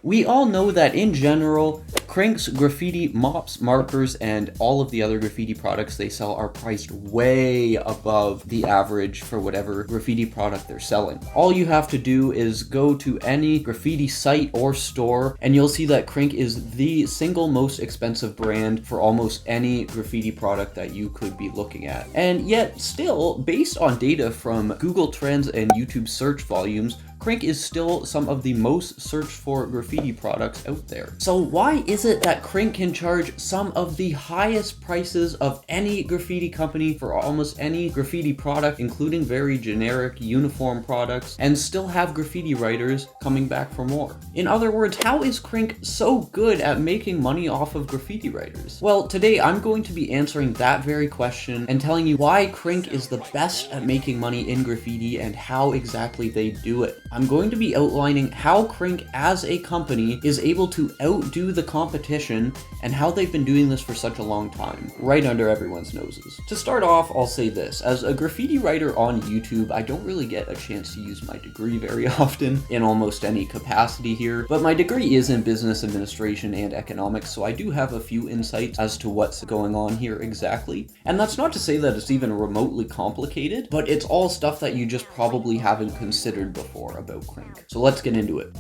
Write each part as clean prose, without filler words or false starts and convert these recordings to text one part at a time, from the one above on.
We all know that in general, Krink's graffiti mops, markers, and all of the other graffiti products they sell are priced way above the average for whatever graffiti product they're selling. All you have to do is go to any graffiti site or store, and you'll see that Krink is the single most expensive brand for almost any graffiti product that you could be looking at. And yet still, based on data from Google Trends and YouTube search volumes, Krink is still some of the most searched for graffiti products out there. So why is it that Krink can charge some of the highest prices of any graffiti company for almost any graffiti product, including very generic uniform products, and still have graffiti writers coming back for more? In other words, how is Krink so good at making money off of graffiti writers? Well, today I'm going to be answering that very question and telling you why Krink is the best at making money in graffiti and how exactly they do it. I'm going to be outlining how Krink as a company is able to outdo the competition and how they've been doing this for such a long time, right under everyone's noses. To start off, I'll say this. As a graffiti writer on YouTube, I don't really get a chance to use my degree very often in almost any capacity here, but my degree is in business administration and economics, so I do have a few insights as to what's going on here exactly. And that's not to say that it's even remotely complicated, but it's all stuff that you just probably haven't considered before about Krink. So let's get into it.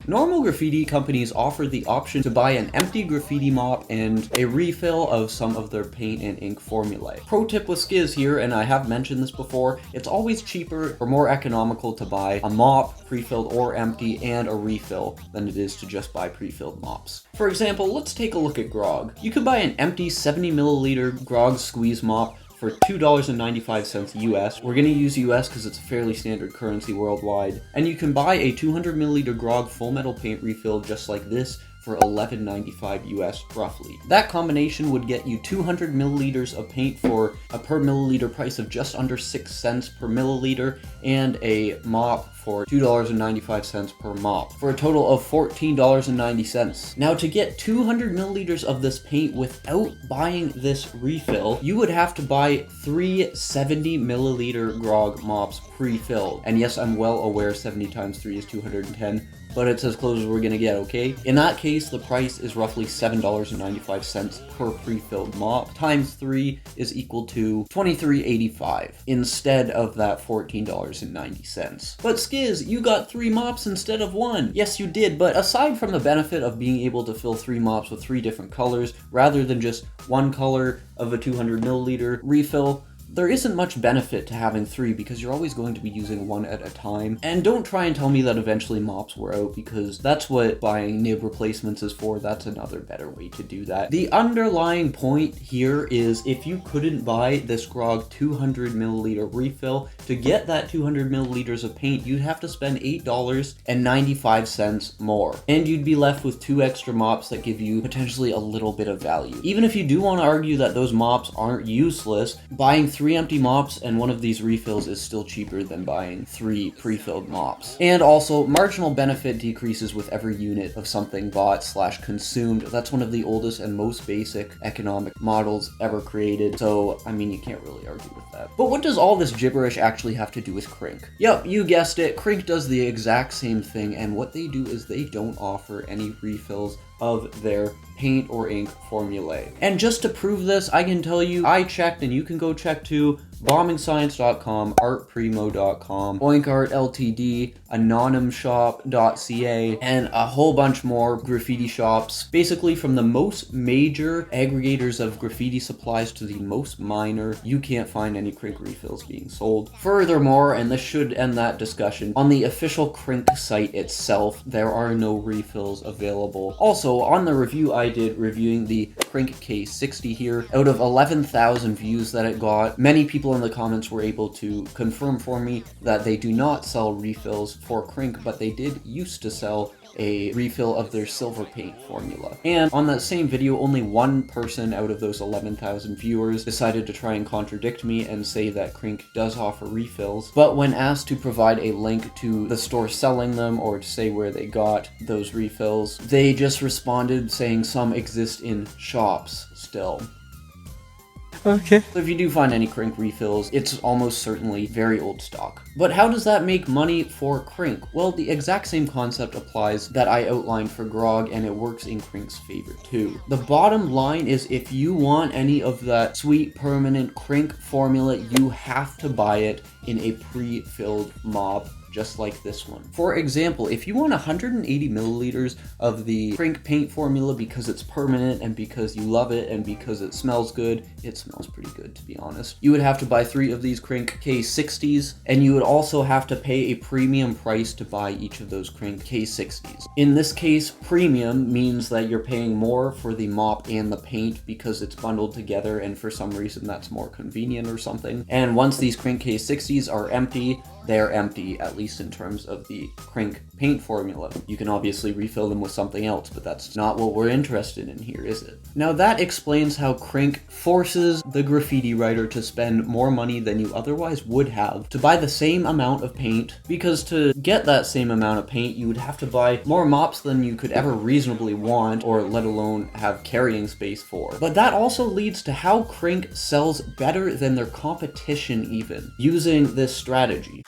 Normal graffiti companies offer the option to buy an empty graffiti mop and a refill of some of their paint and ink formulae. Pro tip with Sciz here, and I have mentioned this before, it's always cheaper or more economical to buy a mop, pre-filled or empty, and a refill than it is to just buy pre-filled mops. For example, let's take a look at Grog. You could buy an empty 70 milliliter Grog squeeze mop for $2.95 US. We're gonna use US because it's a fairly standard currency worldwide. And you can buy a 200 milliliter Grog full metal paint refill just like this for $11.95 US roughly. That combination would get you 200 milliliters of paint for a per milliliter price of just under 6 cents per milliliter, and a mop for $2.95 per mop, for a total of $14.90. Now, to get 200 milliliters of this paint without buying this refill, you would have to buy 3 70 milliliter Grog mops pre-filled. And yes, I'm well aware 70 times 3 is 210, but it's as close as we're gonna get, okay? In that case, the price is roughly $7.95 per pre-filled mop. Times 3 is equal to $23.85 instead of that $14.90. But Sciz, you got 3 mops instead of 1. Yes, you did, but aside from the benefit of being able to fill 3 mops with 3 different colors rather than just one color of a 200 milliliter refill, there isn't much benefit to having 3 because you're always going to be using 1 at a time. And don't try and tell me that eventually mops were out, because that's what buying nib replacements is for. That's another better way to do that. The underlying point here is if you couldn't buy this Grog 200 milliliter refill, to get that 200 milliliters of paint, you'd have to spend $8.95 more. And you'd be left with 2 extra mops that give you potentially a little bit of value. Even if you do want to argue that those mops aren't useless, buying 3 empty mops and one of these refills is still cheaper than buying 3 pre-filled mops. And also, marginal benefit decreases with every unit of something bought/consumed. That's one of the oldest and most basic economic models ever created, so I mean, you can't really argue with that. But what does all this gibberish actually have to do with Krink? Yep, you guessed it, Krink does the exact same thing, and what they do is they don't offer any refills of their paint or ink formulae. And just to prove this, I can tell you, I checked, and you can go check too, bombingscience.com, artprimo.com, oinkart ltd, anonymshop.ca, and a whole bunch more graffiti shops, basically from the most major aggregators of graffiti supplies to the most minor. You can't find any Krink refills being sold. Furthermore, and this should end that discussion, on the official Krink site itself, there are no refills available. Also, on the review I did reviewing the Krink K60 here, out of 11,000 views that it got, many people in the comments were able to confirm for me that they do not sell refills for Krink, but they did used to sell a refill of their silver paint formula. And on that same video, only one person out of those 11,000 viewers decided to try and contradict me and say that Krink does offer refills, but when asked to provide a link to the store selling them or to say where they got those refills, they just responded saying some exist in shops still. Okay. So if you do find any Krink refills, it's almost certainly very old stock. But how does that make money for Krink? Well, the exact same concept applies that I outlined for Grog, and it works in Krink's favor too. The bottom line is, if you want any of that sweet permanent Krink formula, you have to buy it in a pre-filled mop, just like this one. For example, if you want 180 milliliters of the Krink paint formula because it's permanent and because you love it and because it smells good, it smells pretty good to be honest, you would have to buy 3 of these Krink K60s, and you would also have to pay a premium price to buy each of those Krink K60s. In this case, premium means that you're paying more for the mop and the paint because it's bundled together, and for some reason that's more convenient or something. And once these Krink K60s are empty, they're empty, at least in terms of the Krink paint formula. You can obviously refill them with something else, but that's not what we're interested in here, is it? Now that explains how Krink forces the graffiti writer to spend more money than you otherwise would have to buy the same amount of paint, because to get that same amount of paint, you would have to buy more mops than you could ever reasonably want, or let alone have carrying space for. But that also leads to how Krink sells better than their competition even, using this strategy.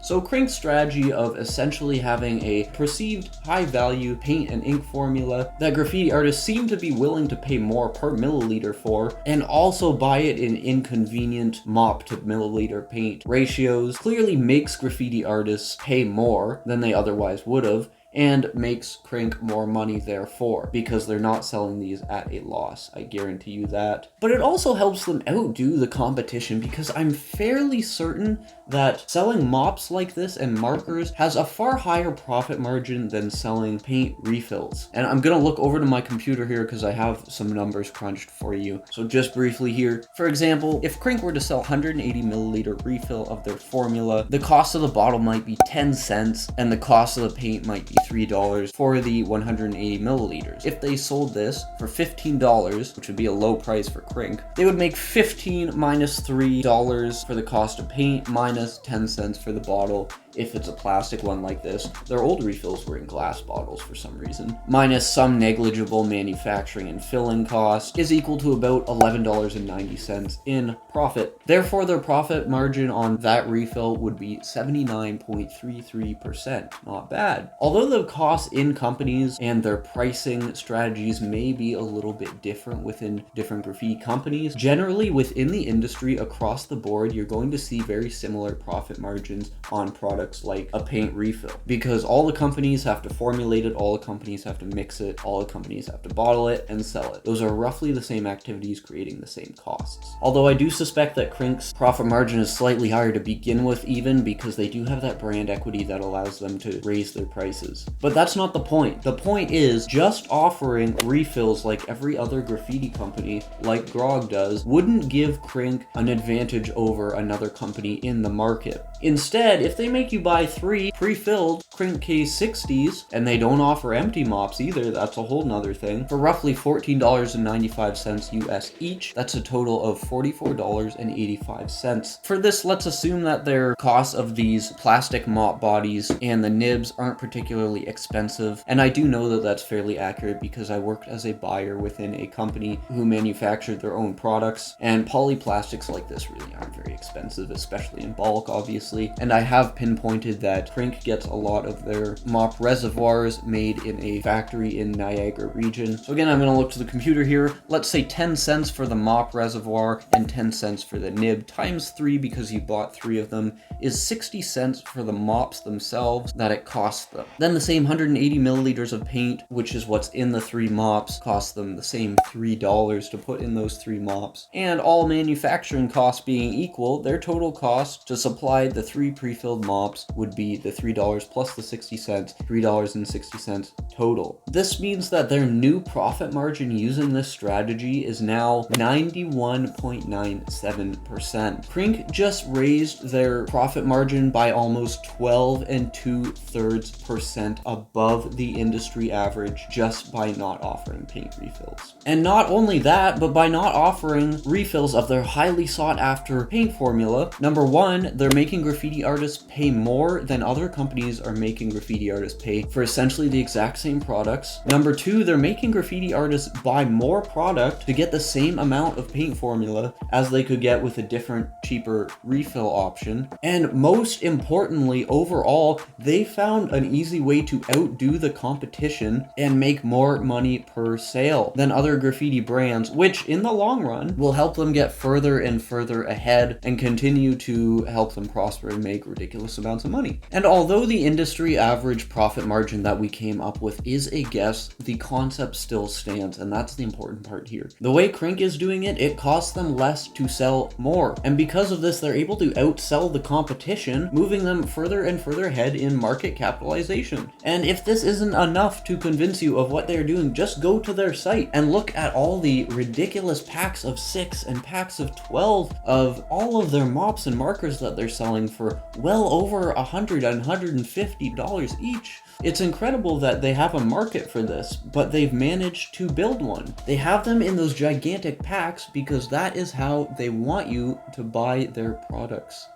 So Krink's strategy of essentially having a perceived high-value paint and ink formula that graffiti artists seem to be willing to pay more per milliliter for, and also buy it in inconvenient mop to milliliter paint ratios, clearly makes graffiti artists pay more than they otherwise would have, and makes Krink more money therefore, because they're not selling these at a loss, I guarantee you that. But it also helps them outdo the competition, because I'm fairly certain that selling mops like this and markers has a far higher profit margin than selling paint refills. And I'm gonna look over to my computer here because I have some numbers crunched for you. So just briefly here, for example, if Krink were to sell 180 milliliter refill of their formula, the cost of the bottle might be 10 cents and the cost of the paint might be $3 for the 180 milliliters. If they sold this for $15, which would be a low price for Krink, they would make $15 minus $3 for the cost of paint, minus 10 cents for the bottle. If it's a plastic one like this, their old refills were in glass bottles for some reason, minus some negligible manufacturing and filling cost, is equal to about $11.90 in profit. Therefore, their profit margin on that refill would be 79.33%. Not bad. Although the costs in companies and their pricing strategies may be a little bit different within different graffiti companies, generally within the industry across the board, you're going to see very similar profit margins on products like a paint refill, because all the companies have to formulate it, all the companies have to mix it, all the companies have to bottle it and sell it. Those are roughly the same activities creating the same costs. Although I do suspect that Krink's profit margin is slightly higher to begin with, even because they do have that brand equity that allows them to raise their prices. But that's not the point. The point is, just offering refills like every other graffiti company, like Grog does, wouldn't give Krink an advantage over another company in the market. Instead, if they make you buy 3 pre-filled Krink K60s, and they don't offer empty mops either, that's a whole nother thing, for roughly $14.95 US each, that's a total of $44.85. For this, let's assume that their cost of these plastic mop bodies and the nibs aren't particularly expensive, and I do know that that's fairly accurate because I worked as a buyer within a company who manufactured their own products, and polyplastics like this really aren't very expensive, especially in bulk, obviously, and I have pinpointed that Krink gets a lot of their mop reservoirs made in a factory in Niagara region. So again, I'm going to look to the computer here. Let's say 10 cents for the mop reservoir and 10 cents for the nib, times 3 because you bought 3 of them, is 60 cents for the mops themselves that it costs them. Then the same 180 milliliters of paint, which is what's in the 3 mops, costs them the same $3 to put in those 3 mops. And all manufacturing costs being equal, their total cost to supply the 3 pre-filled mops would be the $3 plus the 60 cents, $3.60 total. This means that their new profit margin using this strategy is now 91.97%. Krink just raised their profit margin by almost 12 2/3% above the industry average just by not offering paint refills. And not only that, but by not offering refills of their highly sought after paint formula, number one, they're making graffiti artists pay more than other companies are making graffiti artists pay for essentially the exact same products. Number two, they're making graffiti artists buy more product to get the same amount of paint formula as they could get with a different, cheaper refill option. And most importantly, overall, they found an easy way to outdo the competition and make more money per sale than other graffiti brands, which in the long run will help them get further and further ahead and continue to help them prosper and make ridiculous amounts of money. And although the industry average profit margin that we came up with is a guess, the concept still stands, and that's the important part here. The way Krink is doing it, it costs them less to sell more, and because of this, they're able to outsell the competition, moving them further and further ahead in market capitalization. And if this isn't enough to convince you of what they're doing, just go to their site and look at all the ridiculous packs of 6 and packs of 12 of all of their mops and markers that they're selling for well over $100 and $150 each. It's incredible that they have a market for this, but they've managed to build one. They have them in those gigantic packs because that is how they want you to buy their products.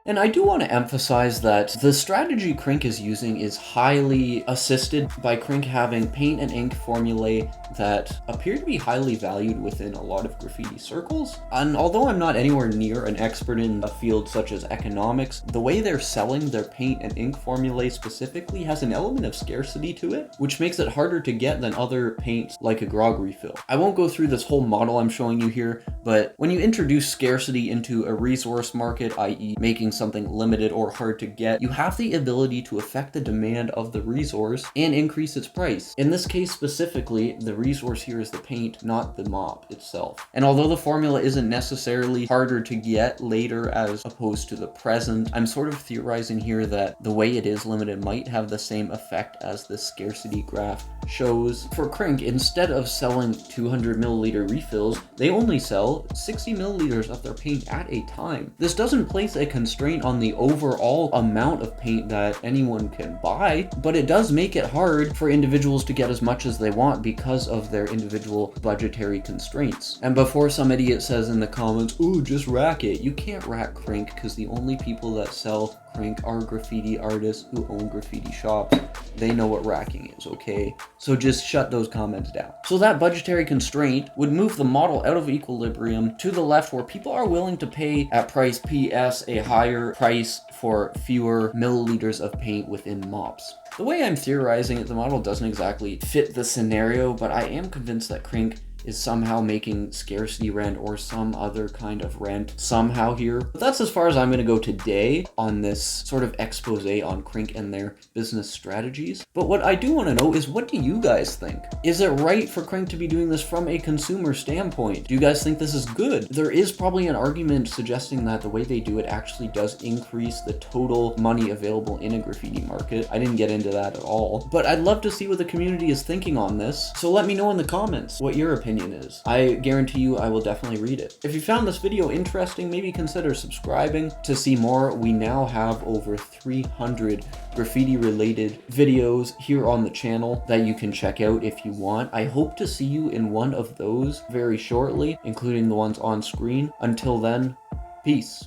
And I do want to emphasize that the strategy Krink is using is highly assisted by Krink having paint and ink formulae that appear to be highly valued within a lot of graffiti circles. And although I'm not anywhere near an expert in a field such as economics, the way they're selling their paint and ink formulae specifically has an element of scarcity to it, which makes it harder to get than other paints like a Grog refill. I won't go through this whole model I'm showing you here, but when you introduce scarcity into a resource market, i.e. making something limited or hard to get, you have the ability to affect the demand of the resource and increase its price. In this case specifically, the resource here is the paint, not the mop itself. And although the formula isn't necessarily harder to get later as opposed to the present, I'm sort of theorizing here that the way it is limited might have the same effect as the scarcity graph shows. For Krink, instead of selling 200 milliliter refills, they only sell 60 milliliters of their paint at a time. This doesn't place a constraint on the overall amount of paint that anyone can buy, but it does make it hard for individuals to get as much as they want because of their individual budgetary constraints. And before some idiot says in the comments, "Ooh, just rack it," you can't rack Krink because the only people that sell Krink are graffiti artists who own graffiti shops. They know what racking is, okay? So just shut those comments down. So that budgetary constraint would move the model out of equilibrium to the left, where people are willing to pay at price PS a higher price for fewer milliliters of paint within mops. The way I'm theorizing it, the model doesn't exactly fit the scenario, but I am convinced that Krink is somehow making scarcity rent or some other kind of rent somehow here. But that's as far as I'm going to go today on this sort of expose on Krink and their business strategies. But what I do want to know is, what do you guys think? Is it right for Krink to be doing this from a consumer standpoint? Do you guys think this is good? There is probably an argument suggesting that the way they do it actually does increase the total money available in a graffiti market. I didn't get into that at all, but I'd love to see what the community is thinking on this. So let me know in the comments what your opinion is. I guarantee you I will definitely read it. If you found this video interesting, maybe consider subscribing to see more. We now have over 300 graffiti related videos here on the channel that you can check out if you want. I hope to see you in one of those very shortly, including the ones on screen. Until then, peace.